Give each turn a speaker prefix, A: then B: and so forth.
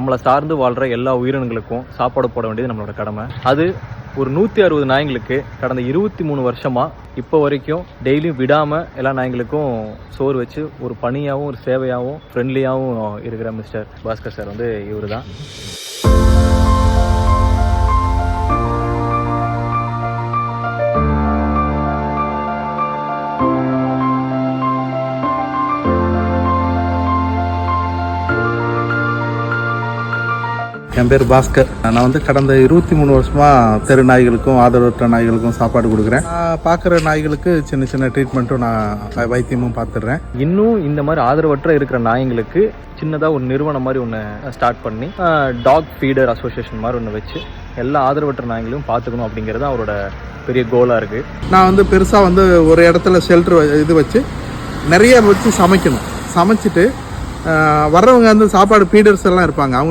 A: நம்மளை சார்ந்து வாழ்கிற எல்லா உயிரினங்களுக்கும் சாப்பாடு போட வேண்டியது நம்மளோட கடமை. அது ஒரு 160 நாய்களுக்கு கடந்த 23 வருஷமாக இப்போ வரைக்கும் டெய்லியும் விடாமல் எல்லா நாய்களுக்கும் சோறு வச்சு ஒரு பணியாகவும் ஒரு சேவையாகவும் ஃப்ரெண்ட்லியாகவும் இருக்கிற மிஸ்டர் பாஸ்கர் சார் வந்து இவர் தான்.
B: என் பேர் பாஸ்கர். நான் வந்து கடந்த 23 வருஷமாக தெரு நாய்களுக்கும் ஆதரவற்ற நாய்களுக்கும் சாப்பாடு கொடுக்குறேன். பார்க்குற நாய்களுக்கு சின்ன சின்ன ட்ரீட்மெண்ட்டும் நான் வைத்தியமும் பார்த்துடுறேன்.
A: இன்னும் இந்த மாதிரி ஆதரவற்ற இருக்கிற நாய்களுக்கு சின்னதாக ஒரு நிறுவனம் மாதிரி ஒன்று ஸ்டார்ட் பண்ணி டாக் ஃபீடர் அசோசியேஷன் மாதிரி ஒன்று வச்சு எல்லா ஆதரவற்ற நாய்களையும் பார்த்துக்கணும் அப்படிங்கிறது அவரோட பெரிய கோலாக இருக்குது.
B: நான் வந்து பெருசாக வந்து ஒரு இடத்துல ஷெல்டர் இது வச்சு நிறைய வச்சு சமைக்கணும். சமைச்சிட்டு வர்றவங்க வந்து சாப்பாடு ஃபீடர்ஸ் எல்லாம் இருப்பாங்க. அவங்களுக்கு